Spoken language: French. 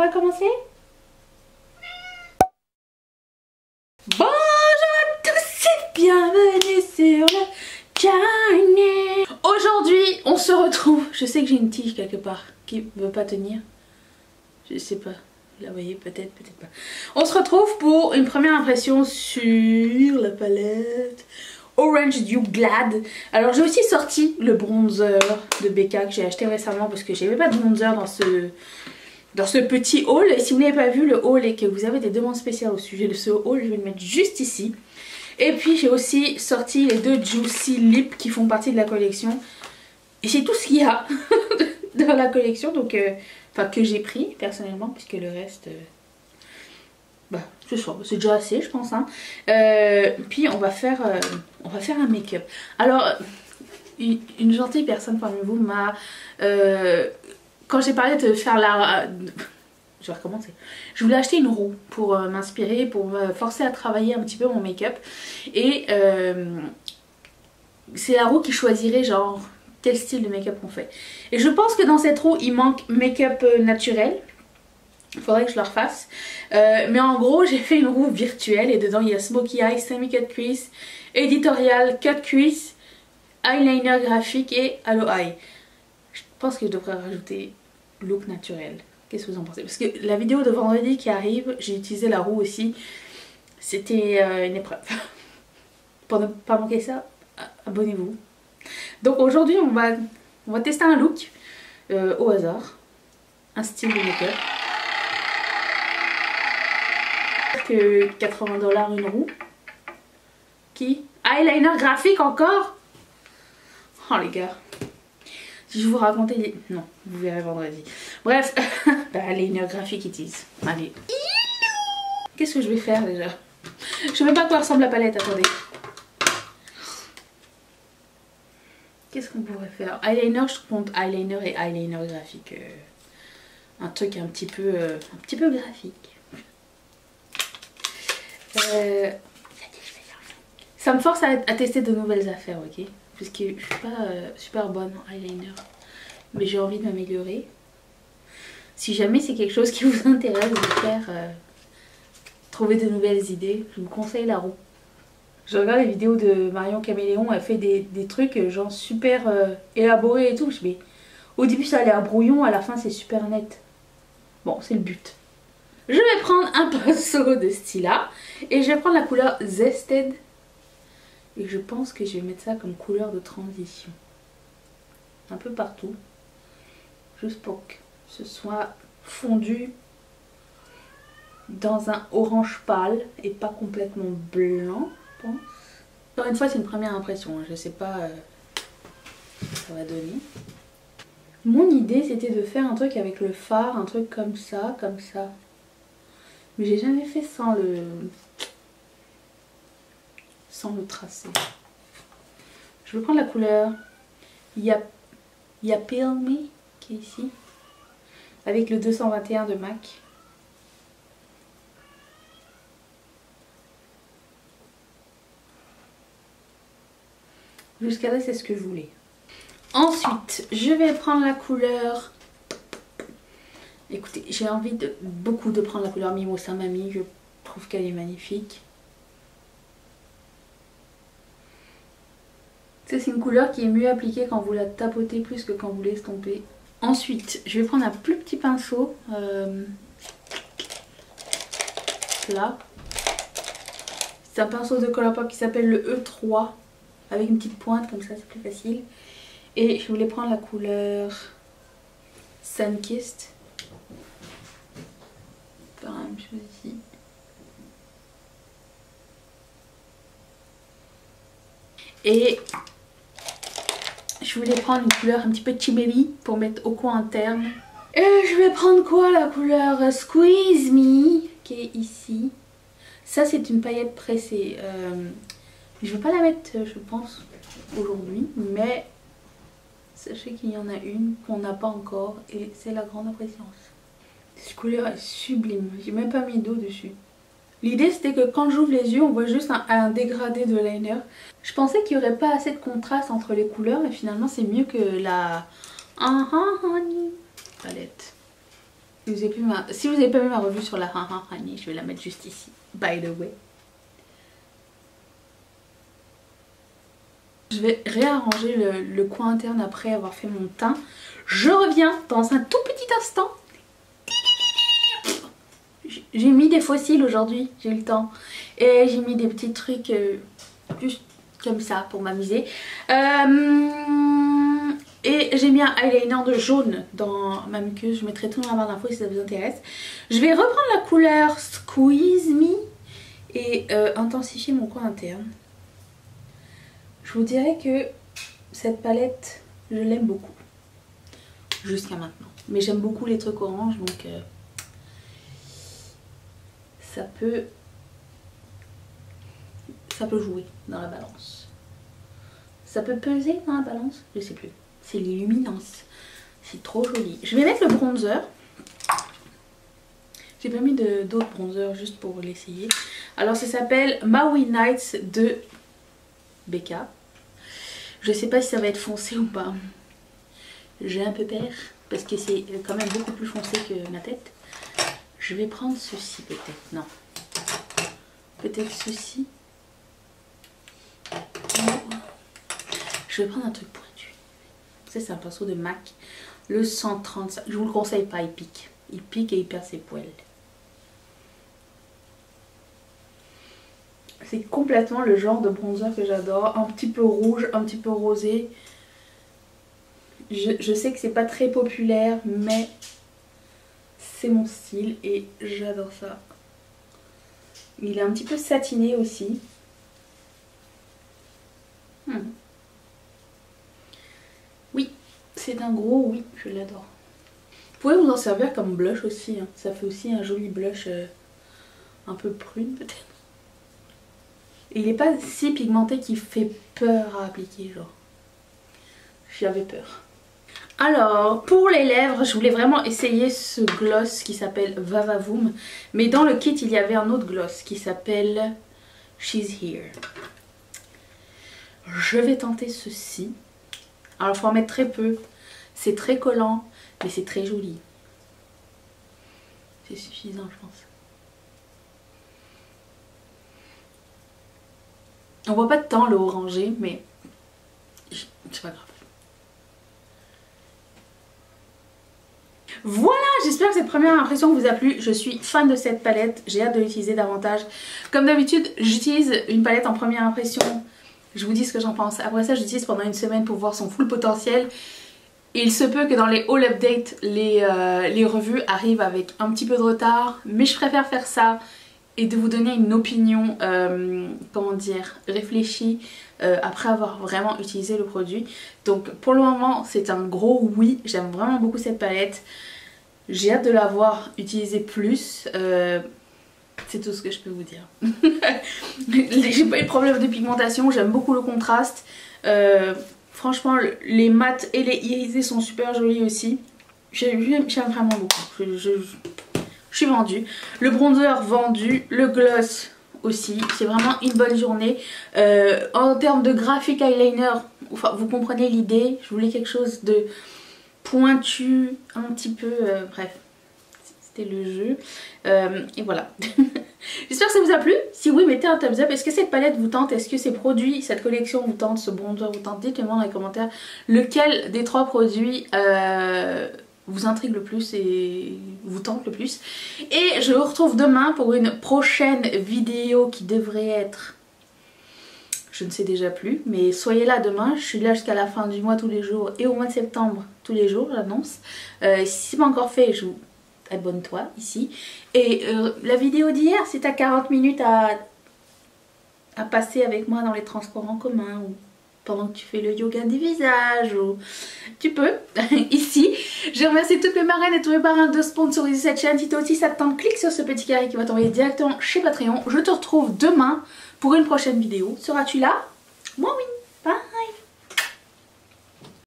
va commencer? Bonjour à tous et bienvenue sur le channel. Aujourd'hui, on se retrouve. Je sais que j'ai une tige quelque part qui ne veut pas tenir. Je sais pas. Vous la voyez peut-être, peut-être pas. On se retrouve pour une première impression sur la palette Orange Dew Glad. Alors j'ai aussi sorti le bronzer de Becca que j'ai acheté récemment parce que j'avais pas de bronzer dans ce petit haul. Et si vous n'avez pas vu le haul et que vous avez des demandes spéciales au sujet de ce haul, je vais le mettre juste ici. Et puis j'ai aussi sorti les deux Juicy Lip qui font partie de la collection. Et c'est tout ce qu'il y a dans la collection, donc enfin que j'ai pris personnellement, puisque le reste bah c'est déjà assez je pense hein. Puis on va faire un make-up. Alors une gentille personne parmi vous m'a quand j'ai parlé de faire la je vais recommencer. Je voulais acheter une roue pour m'inspirer, pour me forcer à travailler un petit peu mon make-up. Et c'est la roue qui choisirait genre quel style de make-up on fait. Et je pense que dans cette roue il manque make-up naturel. Il faudrait que je le refasse. Mais en gros j'ai fait une roue virtuelle et dedans il y a Smokey Eye, Semi-Cut Crease, Editorial, Cut Crease, Eyeliner graphique et Halo Eye. Je pense que je devrais rajouter look naturel. Qu'est-ce que vous en pensez? Parce que la vidéo de vendredi qui arrive, j'ai utilisé la roue aussi. C'était une épreuve. Pour ne pas manquer ça, abonnez-vous. Donc aujourd'hui on va tester un look au hasard. Un style de make-up. Que 80 $ une roue. Qui? Eyeliner graphique encore? Oh les gars. Si je vous racontais des... Non, vous verrez vendredi. Bref, eyeliner graphique it is. Allez. Qu'est-ce que je vais faire déjà? Je sais même pas à quoi ressemble la palette, attendez. Qu'est-ce qu'on pourrait faire? Eyeliner, je compte eyeliner et eyeliner graphique. Un truc un petit peu graphique. Ça me force à tester de nouvelles affaires, ok? Parce que je suis pas super bonne en eyeliner. Mais j'ai envie de m'améliorer. Si jamais c'est quelque chose qui vous intéresse de faire trouver de nouvelles idées, je vous conseille la roue. Je regarde les vidéos de Marion Caméléon, elle fait des trucs genre super élaborés et tout. Mais au début ça a l'air brouillon, à la fin c'est super net. Bon, c'est le but. Je vais prendre un pinceau de Stila et je vais prendre la couleur Zested. Et je pense que je vais mettre ça comme couleur de transition. Un peu partout. Juste pour que ce soit fondu dans un orange pâle et pas complètement blanc, je pense. Encore une fois, c'est une première impression. Je sais pas ce que ça va donner. Mon idée, c'était de faire un truc avec le fard, un truc comme ça, comme ça. Mais j'ai jamais fait sans le tracé. Je vais prendre la couleur Yapil Me qui est ici avec le 221 de MAC. Jusqu'à là c'est ce que je voulais. Ensuite je vais prendre la couleur, écoutez j'ai envie beaucoup de prendre la couleur Mimosa Mami, je trouve qu'elle est magnifique. C'est une couleur qui est mieux appliquée quand vous la tapotez plus que quand vous l'estompez. Ensuite, je vais prendre un plus petit pinceau. Là. C'est un pinceau de Colourpop qui s'appelle le E3. Avec une petite pointe comme ça, c'est plus facile. Et je voulais prendre la couleur Sunkissed. Faire la même chose ici. Et je voulais prendre une couleur un petit peu chiméry pour mettre au coin interne. Et je vais prendre quoi? La couleur Squeeze Me qui est ici. Ça c'est une paillette pressée. Je vais pas la mettre je pense aujourd'hui. Mais sachez qu'il y en a une qu'on n'a pas encore. Et c'est la grande appréciation. Cette couleur est sublime. J'ai même pas mis d'eau dessus. L'idée c'était que quand j'ouvre les yeux on voit juste un dégradé de liner. Je pensais qu'il n'y aurait pas assez de contraste entre les couleurs mais finalement c'est mieux que la Honey palette. Si vous avez pas vu ma revue sur la Rani, je vais la mettre juste ici. By the way. Je vais réarranger le coin interne après avoir fait mon teint. Je reviens dans un tout petit instant. J'ai mis des fossiles aujourd'hui, j'ai eu le temps. Et j'ai mis des petits trucs juste comme ça pour m'amuser. Et j'ai mis un eyeliner de jaune dans ma muqueuse. Je mettrai tout dans la barre d'infos si ça vous intéresse. Je vais reprendre la couleur Squeeze Me et intensifier mon coin interne. Je vous dirais que cette palette, je l'aime beaucoup. Jusqu'à maintenant. Mais j'aime beaucoup les trucs orange, donc ça peut jouer dans la balance. Ça peut peser dans la balance, je sais plus. C'est l'illuminance. C'est trop joli. Je vais mettre le bronzer. J'ai pas mis d'autres bronzers juste pour l'essayer. Alors ça s'appelle Maui Nights de Becca. Je sais pas si ça va être foncé ou pas. J'ai un peu peur parce que c'est quand même beaucoup plus foncé que ma tête. Je vais prendre ceci peut-être. Non. Peut-être ceci. Je vais prendre un truc pointu. Ça c'est un pinceau de MAC. Le 135. Je vous le conseille pas, il pique. Il pique et il perd ses poils. C'est complètement le genre de bronzer que j'adore. Un petit peu rouge, un petit peu rosé. Je sais que c'est pas très populaire, mais c'est mon style et j'adore ça. Il est un petit peu satiné aussi. Oui, c'est un gros oui, je l'adore. Vous pouvez vous en servir comme blush aussi. Hein. Ça fait aussi un joli blush un peu prune peut-être. Il n'est pas si pigmenté qu'il fait peur à appliquer, genre. J'avais peur. Alors, pour les lèvres, je voulais vraiment essayer ce gloss qui s'appelle Vavavoom. Mais dans le kit, il y avait un autre gloss qui s'appelle She's Here. Je vais tenter ceci. Alors, il faut en mettre très peu. C'est très collant, mais c'est très joli. C'est suffisant, je pense. On voit pas de temps le orangé, mais c'est pas grave. Voilà, j'espère que cette première impression vous a plu. Je suis fan de cette palette, j'ai hâte de l'utiliser davantage. Comme d'habitude, j'utilise une palette en première impression. Je vous dis ce que j'en pense. Après ça, j'utilise pendant une semaine pour voir son full potentiel. Et il se peut que dans les haul updates, les revues arrivent avec un petit peu de retard. Mais je préfère faire ça et de vous donner une opinion, comment dire, réfléchie après avoir vraiment utilisé le produit. Donc pour le moment, c'est un gros oui. J'aime vraiment beaucoup cette palette. J'ai hâte de l'avoir utilisée plus. C'est tout ce que je peux vous dire. J'ai pas eu de problème de pigmentation, j'aime beaucoup le contraste. Franchement, les mats et les irisés sont super jolis aussi. J'aime vraiment beaucoup. Je suis vendue. Le bronzer vendu, le gloss aussi. C'est vraiment une bonne journée. En termes de graphic eyeliner, enfin, vous comprenez l'idée. Je voulais quelque chose de pointu, un petit peu... bref, c'était le jeu. Et voilà. J'espère que ça vous a plu. Si oui, mettez un thumbs up. Est-ce que cette palette vous tente? Est-ce que ces produits, cette collection vous tente? Ce bronzer vous tente? Dites-le-moi dans les commentaires. Lequel des trois produits vous intrigue le plus et vous tente le plus. Et je vous retrouve demain pour une prochaine vidéo qui devrait être... Je ne sais déjà plus, mais soyez là demain. Je suis là jusqu'à la fin du mois tous les jours et au mois de septembre tous les jours, j'annonce. Si ce n'est pas encore fait, je vous... abonne-toi ici. Et la vidéo d'hier, c'est à 40 minutes à passer avec moi dans les transports en commun ou pendant que tu fais le yoga du visage ou tu peux ici. Je remercie toutes mes marraines et tous mes parrains de sponsoriser cette chaîne. Si toi aussi ça te tente, clique sur ce petit carré qui va t'envoyer directement chez Patreon. Je te retrouve demain pour une prochaine vidéo. Seras-tu là? Moi oui.